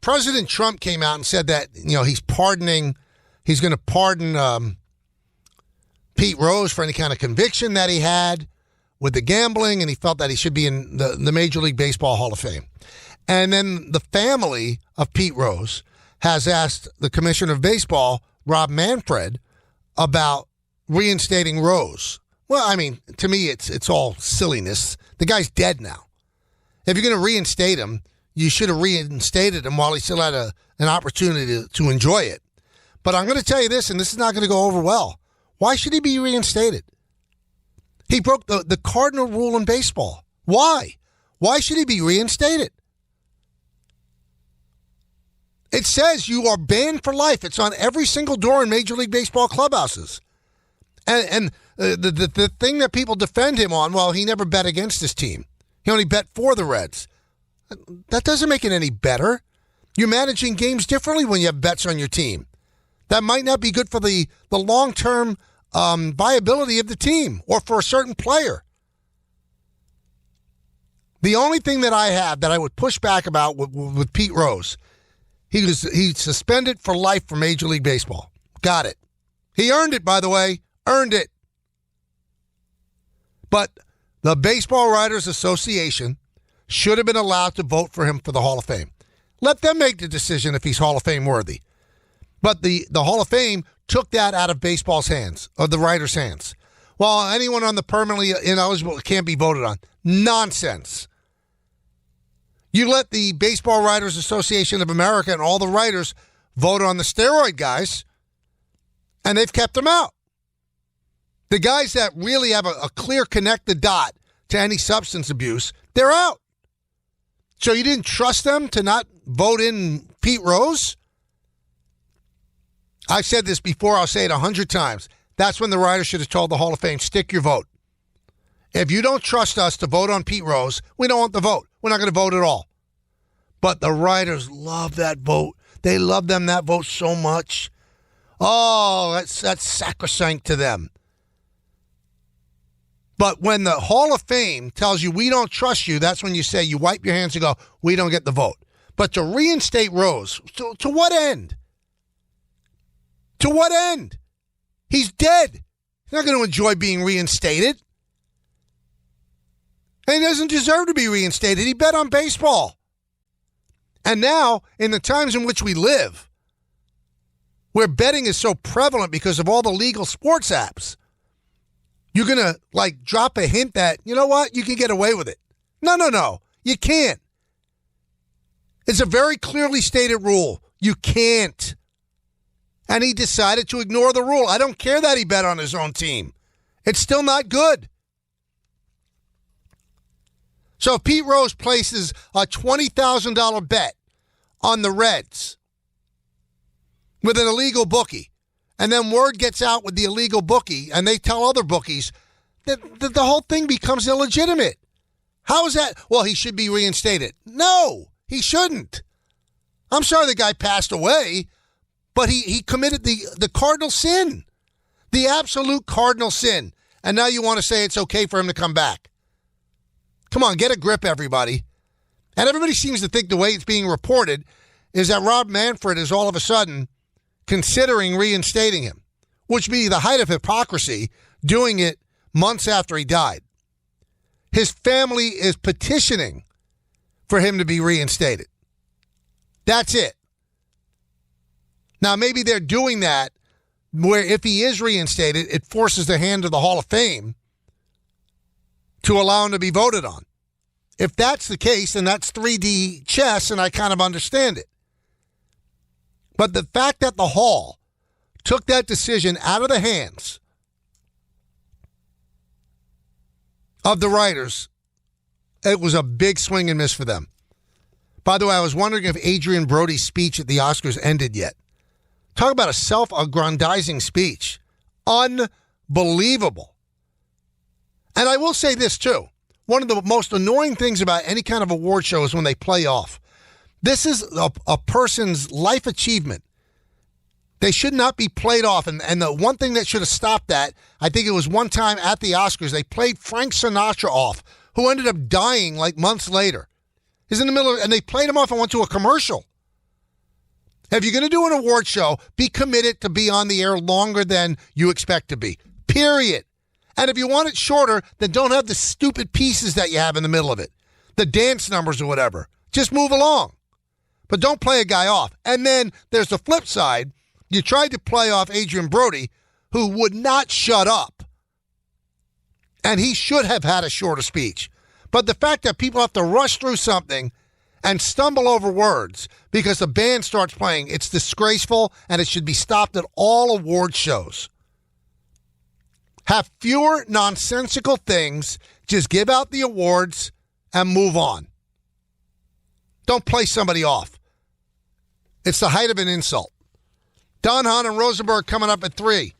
President Trump came out and said that, he's going to pardon Pete Rose for any kind of conviction that he had with the gambling, and he felt that he should be in the Major League Baseball Hall of Fame. And then the family of Pete Rose has asked the Commissioner of Baseball, Rob Manfred, about reinstating Rose. Well, I mean, to me, it's all silliness. The guy's dead now. If you're going to reinstate him, you should have reinstated him while he still had an opportunity to enjoy it. But I'm going to tell you this, and this is not going to go over well. Why should he be reinstated? He broke the cardinal rule in baseball. Why? Why should he be reinstated? It says you are banned for life. It's on every single door in Major League Baseball clubhouses. And the thing that people defend him on, well, he never bet against his team. He only bet for the Reds. That doesn't make it any better. You're managing games differently when you have bets on your team. That might not be good for the long-term viability of the team or for a certain player. The only thing that I have that I would push back about with Pete Rose, he's suspended for life for Major League Baseball. Got it. He earned it, by the way. Earned it. But the Baseball Writers Association should have been allowed to vote for him for the Hall of Fame. Let them make the decision if he's Hall of Fame worthy. But the Hall of Fame took that out of baseball's hands, or the writers' hands. Well, anyone on the permanently ineligible can't be voted on. Nonsense. You let the Baseball Writers Association of America and all the writers vote on the steroid guys, and they've kept them out. The guys that really have a clear connected dot to any substance abuse, they're out. So you didn't trust them to not vote in Pete Rose? I've said this before. I'll say it 100 times. That's when the writers should have told the Hall of Fame, stick your vote. If you don't trust us to vote on Pete Rose, we don't want the vote. We're not going to vote at all. But the writers love that vote. They love that vote so much. Oh, that's sacrosanct to them. But when the Hall of Fame tells you we don't trust you, that's when you say, you wipe your hands and go, we don't get the vote. But to reinstate Rose, to what end? To what end? He's dead. He's not going to enjoy being reinstated. And he doesn't deserve to be reinstated. He bet on baseball. And now, in the times in which we live, where betting is so prevalent because of all the legal sports apps, you're going to, drop a hint that, you know what, you can get away with it. No. You can't. It's a very clearly stated rule. You can't. And he decided to ignore the rule. I don't care that he bet on his own team. It's still not good. So if Pete Rose places a $20,000 bet on the Reds with an illegal bookie, and then word gets out with the illegal bookie, and they tell other bookies that the whole thing becomes illegitimate. How is that? Well, he should be reinstated. No, he shouldn't. I'm sorry the guy passed away, but he committed the cardinal sin, the absolute cardinal sin. And now you want to say it's okay for him to come back. Come on, get a grip, everybody. And everybody seems to think the way it's being reported is that Rob Manfred is all of a sudden considering reinstating him, which would be the height of hypocrisy, doing it months after he died. His family is petitioning for him to be reinstated. That's it. Now, maybe they're doing that where if he is reinstated, it forces the hand of the Hall of Fame to allow him to be voted on. If that's the case, then that's 3D chess, and I kind of understand it. But the fact that the Hall took that decision out of the hands of the writers, it was a big swing and miss for them. By the way, I was wondering if Adrian Brody's speech at the Oscars ended yet. Talk about a self-aggrandizing speech. Unbelievable. And I will say this, too. One of the most annoying things about any kind of award show is when they play off. This is a person's life achievement. They should not be played off. And the one thing that should have stopped that, I think it was one time at the Oscars, they played Frank Sinatra off, who ended up dying months later. He's in the middle, and they played him off and went to a commercial. If you're going to do an award show, be committed to be on the air longer than you expect to be. Period. And if you want it shorter, then don't have the stupid pieces that you have in the middle of it. The dance numbers or whatever. Just move along. But don't play a guy off. And then there's the flip side. You tried to play off Adrian Brody, who would not shut up. And he should have had a shorter speech. But the fact that people have to rush through something and stumble over words because the band starts playing, it's disgraceful, and it should be stopped at all award shows. Have fewer nonsensical things. Just give out the awards and move on. Don't play somebody off. It's the height of an insult. Don Hahn and Rosenberg coming up at 3.